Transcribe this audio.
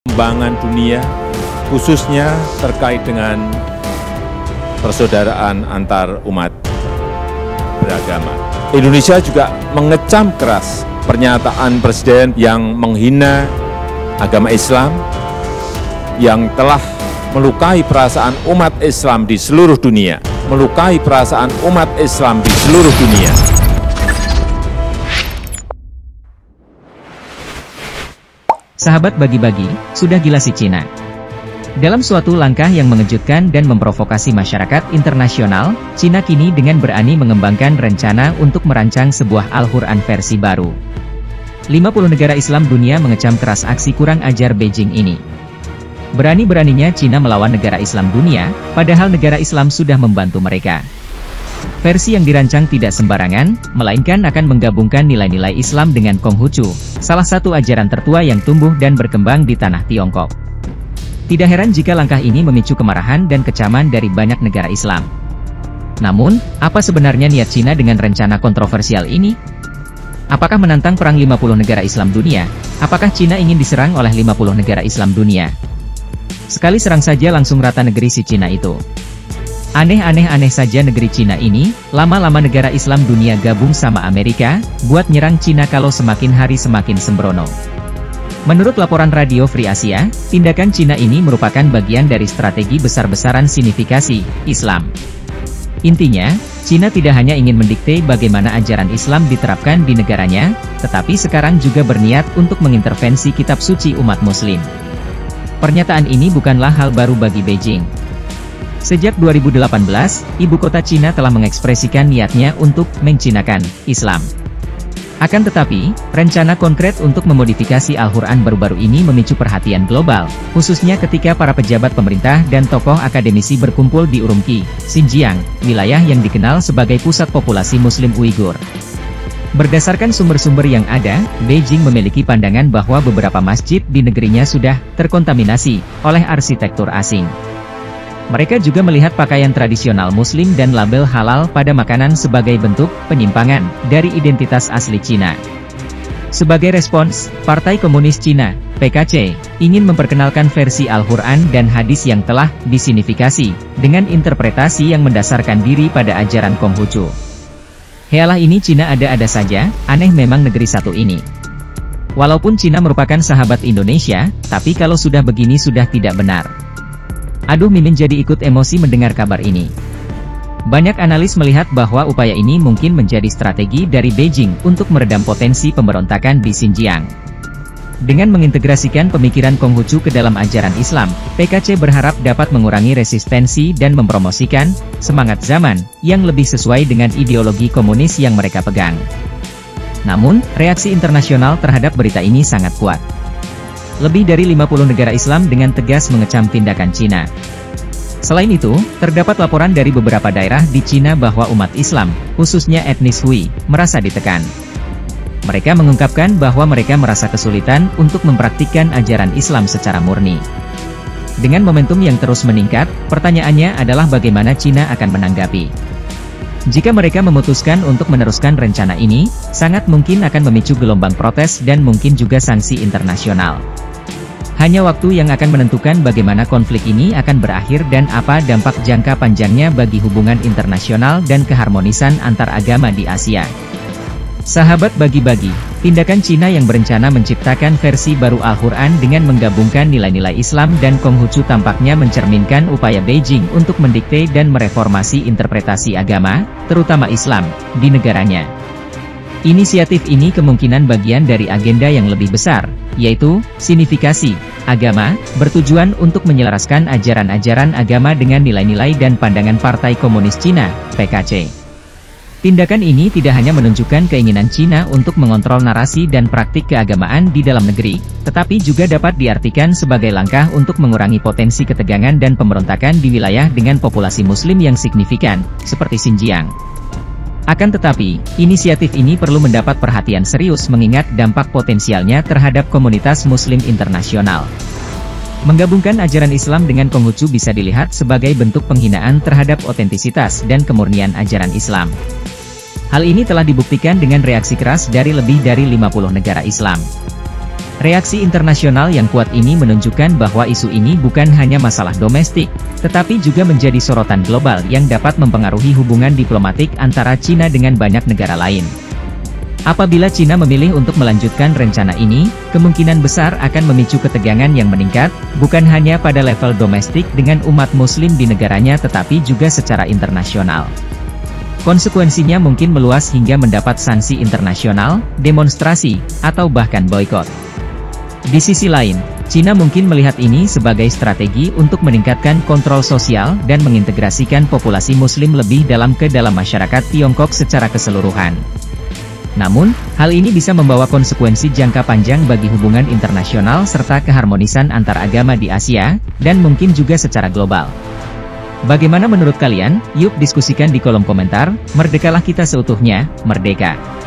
Perkembangan dunia, khususnya terkait dengan persaudaraan antar umat beragama. Indonesia juga mengecam keras pernyataan Presiden yang menghina agama Islam, yang telah melukai perasaan umat Islam di seluruh dunia, melukai perasaan umat Islam di seluruh dunia. Sahabat bagi-bagi, sudah gila si Cina. Dalam suatu langkah yang mengejutkan dan memprovokasi masyarakat internasional, Cina kini dengan berani mengembangkan rencana untuk merancang sebuah Al-Quran versi baru. 50 negara Islam dunia mengecam keras aksi kurang ajar Beijing ini. Berani-beraninya Cina melawan negara Islam dunia, padahal negara Islam sudah membantu mereka. Versi yang dirancang tidak sembarangan, melainkan akan menggabungkan nilai-nilai Islam dengan Konghucu, salah satu ajaran tertua yang tumbuh dan berkembang di tanah Tiongkok. Tidak heran jika langkah ini memicu kemarahan dan kecaman dari banyak negara Islam. Namun, apa sebenarnya niat Cina dengan rencana kontroversial ini? Apakah menantang perang 50 negara Islam dunia? Apakah Cina ingin diserang oleh 50 negara Islam dunia? Sekali serang saja langsung rata negeri si Cina itu. Aneh saja negeri Cina ini, lama-lama negara Islam dunia gabung sama Amerika, buat nyerang Cina kalau semakin hari semakin sembrono. Menurut laporan Radio Free Asia, tindakan Cina ini merupakan bagian dari strategi besar-besaran sinifikasi Islam. Intinya, Cina tidak hanya ingin mendikte bagaimana ajaran Islam diterapkan di negaranya, tetapi sekarang juga berniat untuk mengintervensi kitab suci umat Muslim. Pernyataan ini bukanlah hal baru bagi Beijing. Sejak 2018, ibu kota Cina telah mengekspresikan niatnya untuk mencinakan Islam. Akan tetapi, rencana konkret untuk memodifikasi Al-Quran baru-baru ini memicu perhatian global, khususnya ketika para pejabat pemerintah dan tokoh akademisi berkumpul di Urumqi, Xinjiang, wilayah yang dikenal sebagai pusat populasi Muslim Uighur. Berdasarkan sumber-sumber yang ada, Beijing memiliki pandangan bahwa beberapa masjid di negerinya sudah terkontaminasi oleh arsitektur asing. Mereka juga melihat pakaian tradisional Muslim dan label halal pada makanan sebagai bentuk penyimpangan dari identitas asli Cina. Sebagai respons, Partai Komunis Cina, PKC, ingin memperkenalkan versi Al-Quran dan hadis yang telah disinifikasi, dengan interpretasi yang mendasarkan diri pada ajaran Konghucu. Healah ini Cina ada-ada saja, aneh memang negeri satu ini. Walaupun Cina merupakan sahabat Indonesia, tapi kalau sudah begini sudah tidak benar. Aduh, Mimin jadi ikut emosi mendengar kabar ini. Banyak analis melihat bahwa upaya ini mungkin menjadi strategi dari Beijing untuk meredam potensi pemberontakan di Xinjiang. Dengan mengintegrasikan pemikiran Konghucu ke dalam ajaran Islam, PKC berharap dapat mengurangi resistensi dan mempromosikan semangat zaman yang lebih sesuai dengan ideologi komunis yang mereka pegang. Namun, reaksi internasional terhadap berita ini sangat kuat. Lebih dari 50 negara Islam dengan tegas mengecam tindakan Cina. Selain itu, terdapat laporan dari beberapa daerah di Cina bahwa umat Islam, khususnya etnis Hui, merasa ditekan. Mereka mengungkapkan bahwa mereka merasa kesulitan untuk mempraktikkan ajaran Islam secara murni. Dengan momentum yang terus meningkat, pertanyaannya adalah bagaimana Cina akan menanggapi. Jika mereka memutuskan untuk meneruskan rencana ini, sangat mungkin akan memicu gelombang protes dan mungkin juga sanksi internasional. Hanya waktu yang akan menentukan bagaimana konflik ini akan berakhir dan apa dampak jangka panjangnya bagi hubungan internasional dan keharmonisan antar agama di Asia. Sahabat bagi-bagi, tindakan Cina yang berencana menciptakan versi baru Al-Quran dengan menggabungkan nilai-nilai Islam dan Konghucu tampaknya mencerminkan upaya Beijing untuk mendikte dan mereformasi interpretasi agama, terutama Islam, di negaranya. Inisiatif ini kemungkinan bagian dari agenda yang lebih besar, yaitu sinifikasi agama, bertujuan untuk menyelaraskan ajaran-ajaran agama dengan nilai-nilai dan pandangan Partai Komunis Cina, PKC. Tindakan ini tidak hanya menunjukkan keinginan Cina untuk mengontrol narasi dan praktik keagamaan di dalam negeri, tetapi juga dapat diartikan sebagai langkah untuk mengurangi potensi ketegangan dan pemberontakan di wilayah dengan populasi Muslim yang signifikan, seperti Xinjiang. Akan tetapi, inisiatif ini perlu mendapat perhatian serius mengingat dampak potensialnya terhadap komunitas Muslim internasional. Menggabungkan ajaran Islam dengan Konghucu bisa dilihat sebagai bentuk penghinaan terhadap otentisitas dan kemurnian ajaran Islam. Hal ini telah dibuktikan dengan reaksi keras dari lebih dari 50 negara Islam. Reaksi internasional yang kuat ini menunjukkan bahwa isu ini bukan hanya masalah domestik, tetapi juga menjadi sorotan global yang dapat mempengaruhi hubungan diplomatik antara China dengan banyak negara lain. Apabila China memilih untuk melanjutkan rencana ini, kemungkinan besar akan memicu ketegangan yang meningkat, bukan hanya pada level domestik dengan umat muslim di negaranya tetapi juga secara internasional. Konsekuensinya mungkin meluas hingga mendapat sanksi internasional, demonstrasi, atau bahkan boikot. Di sisi lain, China mungkin melihat ini sebagai strategi untuk meningkatkan kontrol sosial dan mengintegrasikan populasi muslim lebih dalam ke dalam masyarakat Tiongkok secara keseluruhan. Namun, hal ini bisa membawa konsekuensi jangka panjang bagi hubungan internasional serta keharmonisan antar agama di Asia, dan mungkin juga secara global. Bagaimana menurut kalian? Yuk diskusikan di kolom komentar. Merdekalah kita seutuhnya, merdeka!